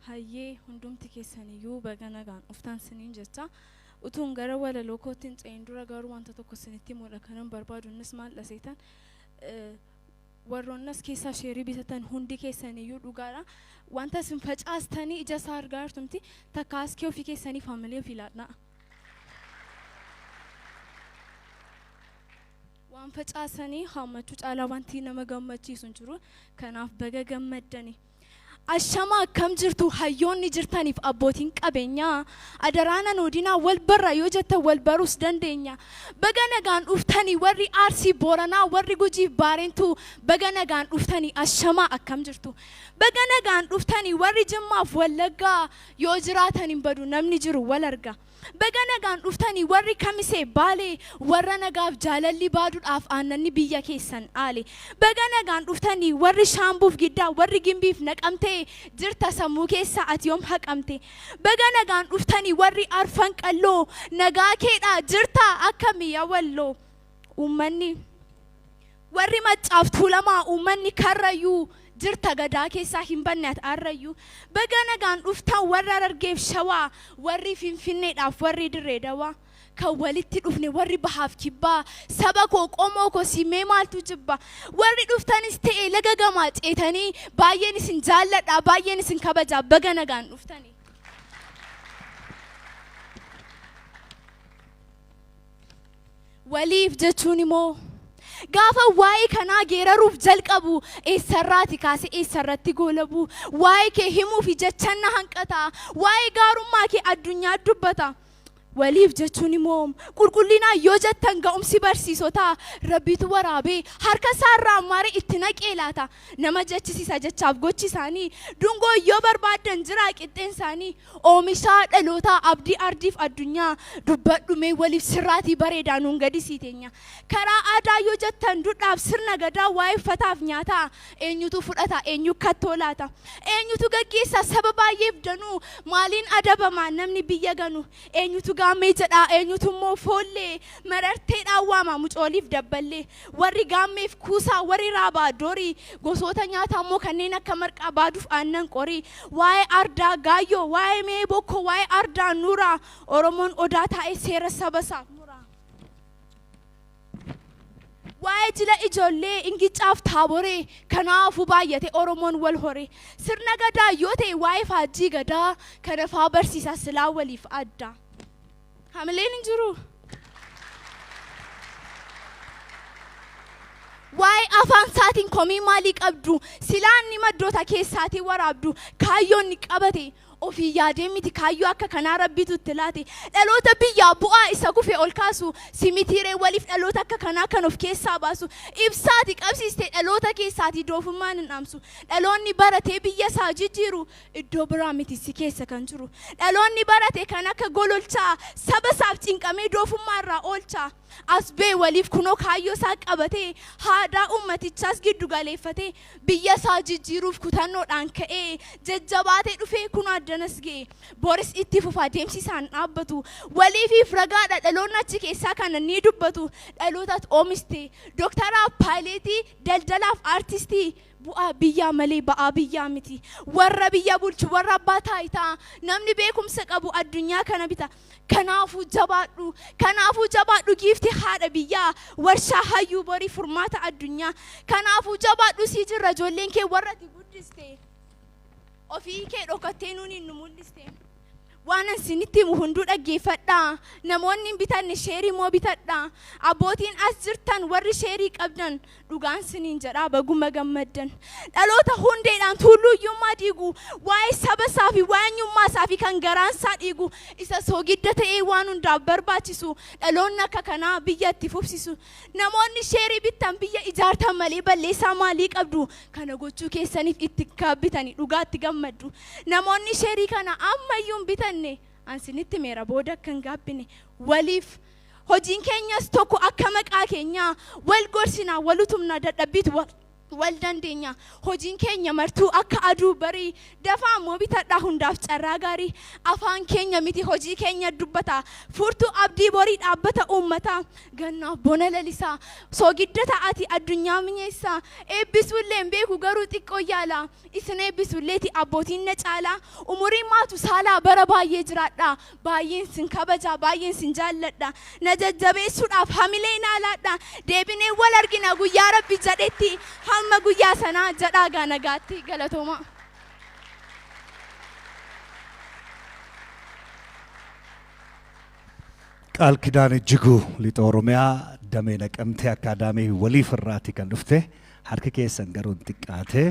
hayyee hundumti keessaniyyuu baga nagaan uftaan siniin jecha utuun gara wala lokootiin ce'in dura garuu wanta tokko sinitti mul'a kanan barbaadu innis maal dhaseetan warroonnas keessaa sheerii bitatan hundi keessaniyyuu dhugaadha wanta sin facaastanii ija isaa argaa jirtumti takka askee ofii keessanii faamilee ofii laadhaa waan facaasanii hammachuu caalaa wanti nama gammachiisu hin jiru kanaaf baga gammaddanii ashama akkam jirtu hayyoonni jirtaniif abbootiin qabeenyaa adaraana noodinaa wal barra yoo jetta wal barus dandeenya baga nagaan dhuftanii warri Arsii Booranaa warri Gujiif Baarentuu baga nagaan dhuftanii ashama akkam jirtu baga nagaan dhuftanii warri Jimmaaf Wallaggaa yoo jiraatan hin badu namni jiru wal arga baga nagaan dhuftanii warri Kamisee Baalee warra nagaaf jaalalli baaduudhaaf aannanni biyya keessan aale baga nagaan dhuftanii warri Shaambuuf Giddaa warri Gimbiif Naqamtee jirta sammuu keessa ati yoom haqamte baga nagaan dhuftanii warri Arfan Qalloo nagaa keedhaa jirta akkamii Walloo uummanni warri Maccaaf Tuulamaa uummanni Karrayyuu jirta gadaa keessaa hin banne ati arrayyuu baga nagaan dhuftan warra Harargeef Shawaa warri Finfinneedhaaf warri Dirree Dawaa kan walitti dhufne warri Bahaaf Kibbaa saba koo qomoo koo simee maaltu jibba warri dhuftanis ta'e laga gamaa ceetanii baay'een isin jaalladha baay'een isin kabajaa baga nagaan dhuftanii Waliif Jechuunimmoo gaafa waa'ee kanaa geeraruuf jalqabu eessarraati kaase eessarratti goolabu waa'ee kee himuuf jechanna hanqata waa'ee gaarummaa kee addunyaa dubbata Waliif Jechuunimmoo qulqullinaa yoo jettan ga'umsi barsiisotaa rabbitu waraabee harka isaarraa marii itti naqee laata nama jechisiisa jechaaf gochi isaanii dungoo yoo barbaadan jira qixxeen isaanii oomishaa dhalootaa abdii ardiif addunyaa dubbadhumee Waliif sirraatii bareedaa nuun gadi siiteenya karaa aadaa yoo jettan dudhaaf sirna gadaa waa'ee uffataaf nyaataa eenyutu fudhata eenyu kattoo laata eenyutu gaggeessa saba baay'eef danuu maaliin adabamaa namni biyya ganu eenyutu gaamee jedhaa eenyutummoo foollee mararteedhaan waama mucooliif dabballee warri gaammeef kuusaa warri raabaa doorii gosoota nyaataa immoo kanneen akka marqaa baaduuf aannan qorii waa'ee ardaa gaayyoo waa'ee mee bokkoo waa'ee ardaa nuuraa Oromoon odaa taa'ee seera saba isaaf muraa waa'ee jila ijoollee ingicaaf taaboree kanaafuu baay'ate Oromoon wal horee sirna gadaa yoo ta'e waa'ee faajjii gadaa kana faa barsiisaa silaa Waliif adda hamileen hin jiru waa'ee afaan isaatiin komii maalii qabdu silaan ni maddoota keessaatii waraabdu kaayyoon ni qabate ofii yaadee miti kaayyoo akka kanaa rabbitu itti laate dhaloota biyyaa bu'aa isa kufee ol kaasu simitiiree Waliif dhaloota akka kanaa kan of keessaa baasu ibsaati qabsiiste dhaloota keessaati doofummaan hin dhaamsu dhaloonni baratee biyya isaa jijjiiru iddoo biraa miti si keessa kan jiru dhaloonni barate kan akka gololchaa saba isaaf cinqamee doofummaa irraa oolchaa as bee Waliif kunoo kaayyoo isaa qabatee haadaa ummatichaas giddu galeeffatee biyya isaa jijjiiruuf kutannoodhaan ka'ee jajjabaatee dhufee kunoo danas ga'e Boris itti fufaa deemsisaan dhaabbatu Waliifiif ragaadha dhaloonni achi keessaa kana ni dubbatu dhalootaat oomiste doktaraaf paayileetii daldalaaf aartistii bu'aa biyyaa malee ba'aa biyyaa miti warra biyya bulchu warra abbaa taayitaa namni beekumsa qabu addunyaa kana bita kanaafuu jabaadhu giifti haadha biyyaa warshaa hayyuu borii furmaata addunyaa kanaafuu jabaadhu sii jirra ijoolleen kee warra ati guddiste ofii kee dhokattee nuuni nu mul'iste waan isinitti himu hunduu dhaggeeffadhaa namoonni bitanne sheerii moo bitadhaa abbootiin as jirtan warri sheerii qabdan dhugaan siniin jedhaa baguma gammaddan dhaloota hundeedhaan tulluuyyummaa dhiigu waa'ee saba isaa fi waa'ee eenyummaa isaa fi kan garaan isaa dhiigu isa soogidda ta'ee waan hundaaf barbaachisu dhaloonni akka kanaa biyya itti fufsisu namoonni sheerii bittan biyya ijaartan malee balleessaa maalii qabdu kana gochuu keessaniif itti kaabbitanii dhugaatti gammaddu namoonni sheerii kana ammayyuu bitan ansinitti meera booda kan gaabbine Waliif hojiin keenyas tokko akka maqaa keenyaa wal gorsinaa walutumna dadhabbiitu والدندينيا هجين كينيا مرتو أكا أدو بري دفع موبيتا دهون داف تراغاري أفان كينيا ميتي هجي كينيا دبتا فورتو أبدي بوريد أبتا أمتا غنا بونا لليسا سو جدتا آتي الدنيا منيسا بسولين بيكو غرو تيكو يالا إسنه بسوليتي أبوتين نجالا أموري ما تسالا بربا يجراتا باين سنكبجا باين سنجالتا نججبه سود أفهملين آلاتا ديبيني والارغينا غو يا ربي جدتي هم غويا سنا جداغا نغاتي غلطوما Qaalkidaan Ijjiguu lixa Oromiyaa damee naqamtee akaadaamii Waliif irraati kan dhufte harka keessan garuu xiqqaate